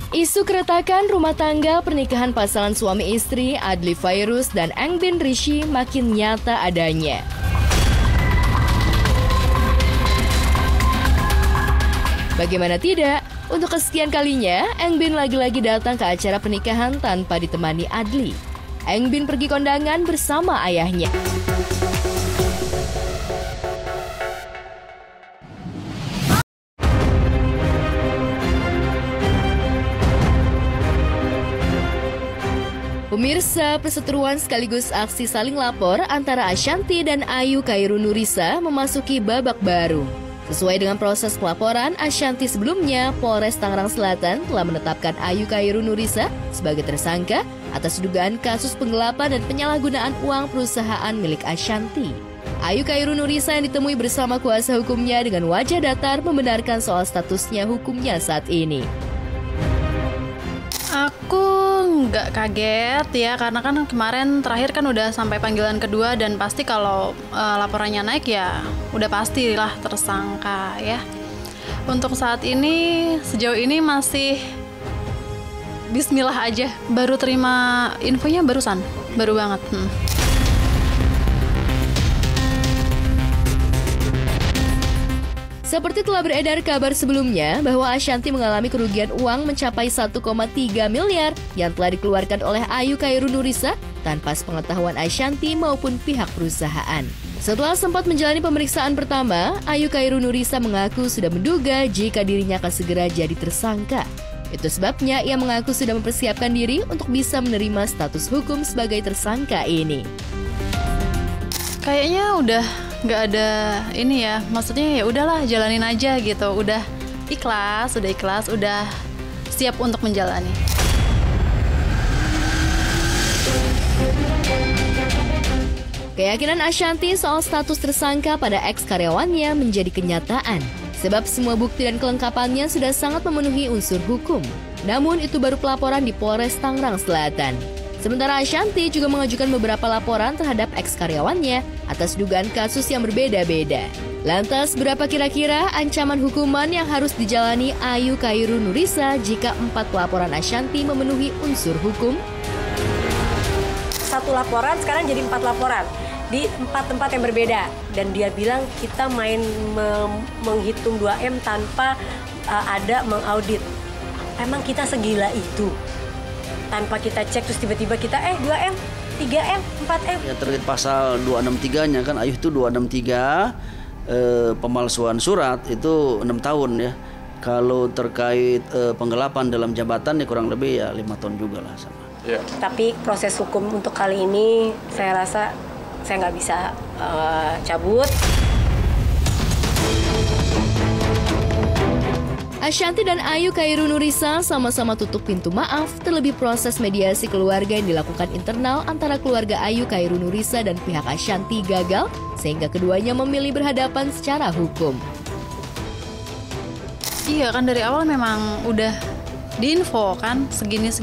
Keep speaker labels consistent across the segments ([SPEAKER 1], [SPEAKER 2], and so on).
[SPEAKER 1] Isu keretakan rumah tangga pernikahan pasangan suami istri Adly Fairuz dan Engbin Rishi makin nyata adanya. Bagaimana tidak, untuk kesekian kalinya, Engbin lagi-lagi datang ke acara pernikahan tanpa ditemani Adly. Engbin pergi kondangan bersama ayahnya. Pemirsa, perseteruan sekaligus aksi saling lapor antara Ashanty dan Ayu Khairunurisa memasuki babak baru. Sesuai dengan proses pelaporan, Ashanty sebelumnya, Polres Tangerang Selatan telah menetapkan Ayu Khairunurisa sebagai tersangka atas dugaan kasus penggelapan dan penyalahgunaan uang perusahaan milik Ashanty. Ayu Khairunurisa yang ditemui bersama kuasa hukumnya dengan wajah datar membenarkan soal statusnya hukumnya saat ini.
[SPEAKER 2] Aku nggak kaget ya, karena kan kemarin terakhir kan udah sampai panggilan kedua dan pasti kalau laporannya naik ya udah pastilah tersangka ya. Untuk saat ini, sejauh ini masih bismillah aja. Baru terima infonya barusan, baru banget.
[SPEAKER 1] Seperti telah beredar kabar sebelumnya bahwa Ashanty mengalami kerugian uang mencapai 1,3 miliar yang telah dikeluarkan oleh Ayu Khairunurisa tanpa sepengetahuan Ashanty maupun pihak perusahaan. Setelah sempat menjalani pemeriksaan pertama, Ayu Khairunurisa mengaku sudah menduga jika dirinya akan segera jadi tersangka. Itu sebabnya ia mengaku sudah mempersiapkan diri untuk bisa menerima status hukum sebagai tersangka ini.
[SPEAKER 2] Kayaknya udah nggak ada ini ya, maksudnya ya udahlah jalanin aja gitu, udah ikhlas, udah siap untuk menjalani.
[SPEAKER 1] Keyakinan Ashanty soal status tersangka pada ex-karyawannya menjadi kenyataan, sebab semua bukti dan kelengkapannya sudah sangat memenuhi unsur hukum. Namun itu baru pelaporan di Polres Tangerang Selatan. Sementara Ashanty juga mengajukan beberapa laporan terhadap ex-karyawannya atas dugaan kasus yang berbeda-beda. Lantas, berapa kira-kira ancaman hukuman yang harus dijalani Ayu Khairunurisa jika 4 pelaporan Ashanty memenuhi unsur hukum?
[SPEAKER 3] 1 laporan sekarang jadi 4 laporan di 4 tempat yang berbeda. Dan dia bilang kita main menghitung 2M tanpa ada mengaudit. Emang kita segila itu? Tanpa kita cek terus tiba-tiba kita 2M, 3M, 4M.
[SPEAKER 4] Ya, terkait pasal 263-nya kan Ayu itu 263 pemalsuan surat itu 6 tahun ya. Kalau terkait penggelapan dalam jabatan ya kurang lebih ya 5 tahun juga lah sama.
[SPEAKER 3] Ya. Tapi proses hukum untuk kali ini saya rasa saya nggak bisa cabut.
[SPEAKER 1] Ashanty dan Ayu Khairunurisa sama-sama tutup pintu maaf terlebih proses mediasi keluarga yang dilakukan internal antara keluarga Ayu Khairunurisa dan pihak Ashanty gagal sehingga keduanya memilih berhadapan secara hukum.
[SPEAKER 2] Iya kan dari awal memang udah diinfo kan segini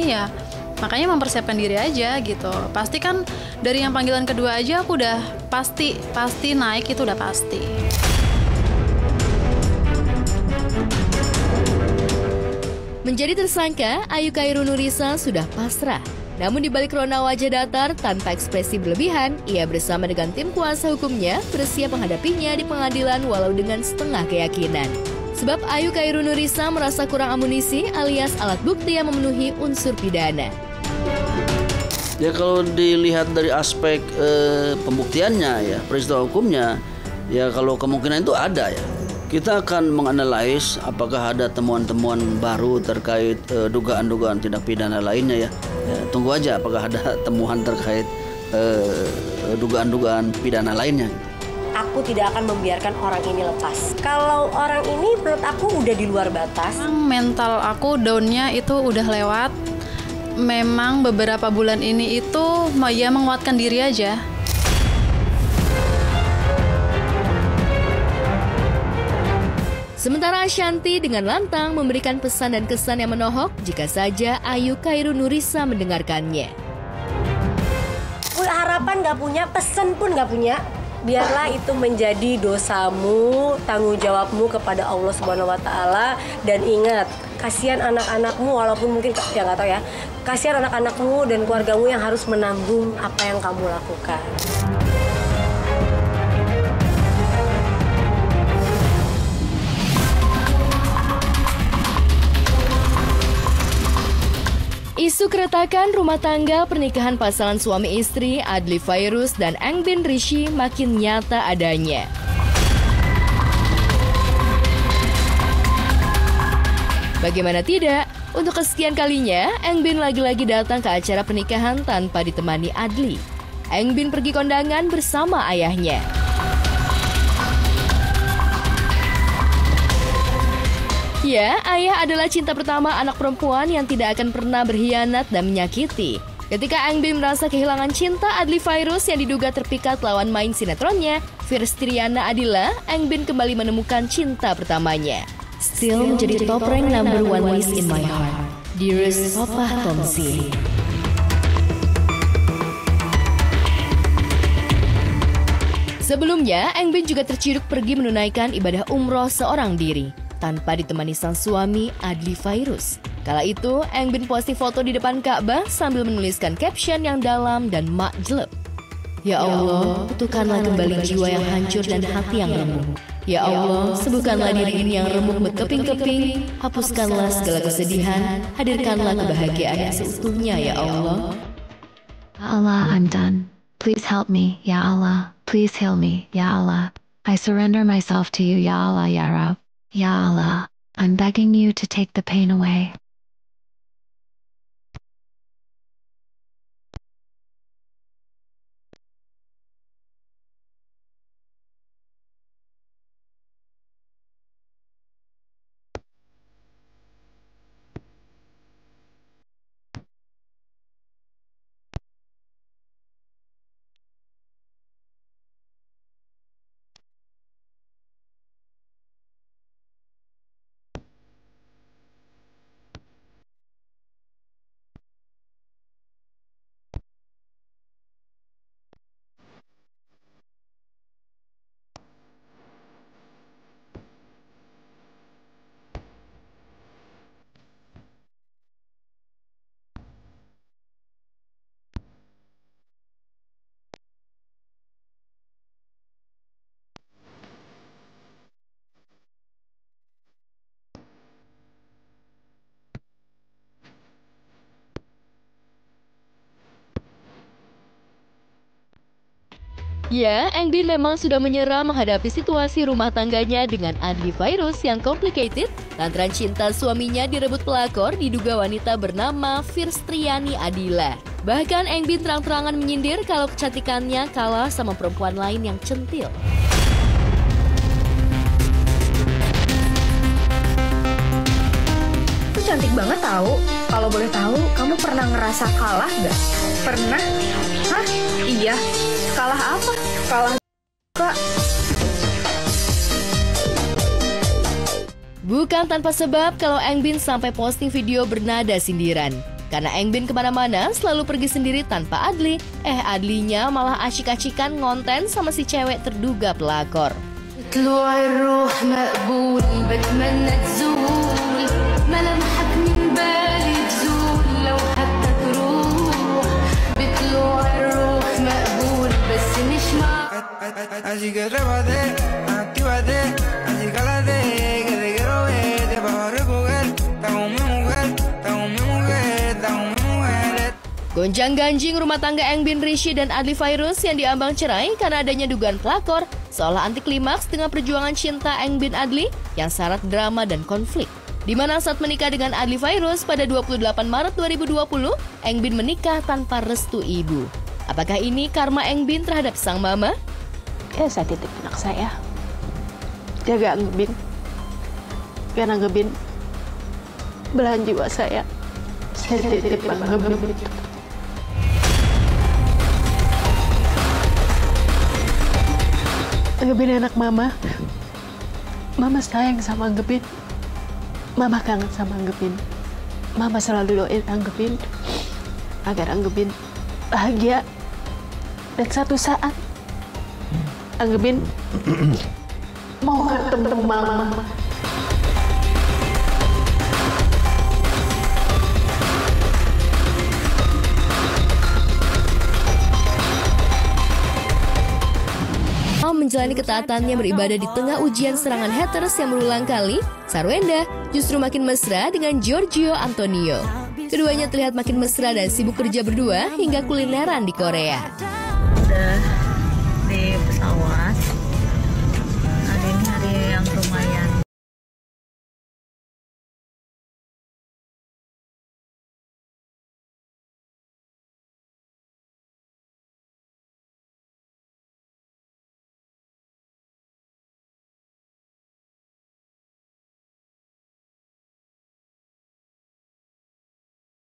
[SPEAKER 2] ya, makanya mempersiapkan diri aja gitu. Pasti kan dari yang panggilan kedua aja aku udah pasti naik, itu udah pasti.
[SPEAKER 1] Menjadi tersangka, Ayu Khairunurisa sudah pasrah. Namun di balik rona wajah datar tanpa ekspresi berlebihan, ia bersama dengan tim kuasa hukumnya bersiap menghadapinya di pengadilan walau dengan setengah keyakinan. Sebab Ayu Khairunurisa merasa kurang amunisi alias alat bukti yang memenuhi unsur pidana.
[SPEAKER 4] Ya kalau dilihat dari aspek pembuktiannya ya, peristiwa hukumnya, ya kalau kemungkinan itu ada ya. Kita akan menganalisis apakah ada temuan-temuan baru terkait dugaan-dugaan tindak pidana lainnya ya. Tunggu aja apakah ada temuan terkait dugaan-dugaan pidana lainnya.
[SPEAKER 3] Aku tidak akan membiarkan orang ini lepas. Kalau orang ini menurut aku udah di luar batas.
[SPEAKER 2] Mental aku down-nya itu udah lewat. Memang beberapa bulan ini itu ya menguatkan diri aja.
[SPEAKER 1] Sementara Ashanty dengan lantang memberikan pesan dan kesan yang menohok jika saja Ayu Khairunurisa mendengarkannya.
[SPEAKER 3] Harapan nggak punya, pesan pun nggak punya. Biarlah itu menjadi dosamu, tanggung jawabmu kepada Allah Subhanahu wa Ta'ala. Dan ingat, kasihan anak-anakmu, walaupun mungkin ya nggak tahu ya, kasihan anak-anakmu dan keluargamu yang harus menanggung apa yang kamu lakukan.
[SPEAKER 1] Isu keretakan rumah tangga pernikahan pasangan suami istri Adly Fairuz dan Engbin Rishi makin nyata adanya. Bagaimana tidak, untuk kesekian kalinya, Engbin lagi-lagi datang ke acara pernikahan tanpa ditemani Adly. Engbin pergi kondangan bersama ayahnya. Ya, ayah adalah cinta pertama anak perempuan yang tidak akan pernah berkhianat dan menyakiti. Ketika Engbin merasa kehilangan cinta Adly Fairuz yang diduga terpikat lawan main sinetronnya, Firstriana Adila, Engbin kembali menemukan cinta pertamanya. Still menjadi top rank number one list in my heart. Dearest Papa Tomsi. Sebelumnya, Engbin juga terciduk pergi menunaikan ibadah umroh seorang diri tanpa ditemani sang suami Adly Fairuz. Kala itu, Engbin posting foto di depan Ka'bah sambil menuliskan caption yang dalam dan makjleb. Ya Allah, putuhkanlah kembali jiwa yang hancur dan hati yang remuk. Ya Allah, sembuhkanlah diri ini yang remuk berkeping-keping, hapuskanlah segala kesedihan, hadirkanlah kebahagiaan yang seutuhnya ya Allah.
[SPEAKER 5] Allah, I'm done. Please help me, Ya Allah. Please heal me, Ya Allah. I surrender myself to you, Ya Allah, Ya Rab. Ya Allah, I'm begging you to take the pain away.
[SPEAKER 1] Ya, Engbin memang sudah menyerah menghadapi situasi rumah tangganya dengan Adly Fairuz yang complicated lantaran cinta suaminya direbut pelakor diduga wanita bernama Firstriani Adila. Bahkan Engbin terang-terangan menyindir kalau kecantikannya kalah sama perempuan lain yang centil.
[SPEAKER 6] Itu cantik banget tahu. Kalau boleh tahu, kamu pernah ngerasa kalah nggak? Pernah? Hah? Iya. Kalah apa? Kalah Kak.
[SPEAKER 1] Bukan tanpa sebab kalau Engbin sampai posting video bernada sindiran. Karena Engbin kemana-mana selalu pergi sendiri tanpa Adly. Adlinya malah asyik-asyikan ngonten sama si cewek terduga pelakor.
[SPEAKER 7] Así que trépate, actívate, así cálate, que te quiero ver, te vas a recoger, estás con mi mujer, estás con mi mujer, estás con mi mujer.
[SPEAKER 1] Gonjang-ganjing rumah tangga Engbin Rishi dan Adly Fairuz yang diambang cerai karena adanya dugaan pelakor seolah anti klimaks dengan perjuangan cinta Engbin Adly yang syarat drama dan konflik. Di mana saat menikah dengan Adly Fairuz pada 28 Maret 2020, Engbin menikah tanpa restu ibu. Apakah ini karma Engbin terhadap sang mama?
[SPEAKER 8] Ya, saya titip anak saya. Jaga Engbin. Karena Engbin belahan jiwa saya. Saya titip Engbin. Engbin anak mama. Mama sayang sama Engbin. Mama kangen sama Engbin. Mama selalu doain Engbin agar Engbin bahagia. Dan satu saat Engbin mau ketemu mama.
[SPEAKER 1] menjalani ketaatannya beribadah di tengah ujian serangan haters yang berulang kali, Sarwenda justru makin mesra dengan Giorgio Antonio. Keduanya terlihat makin mesra dan sibuk kerja berdua hingga kulineran di Korea.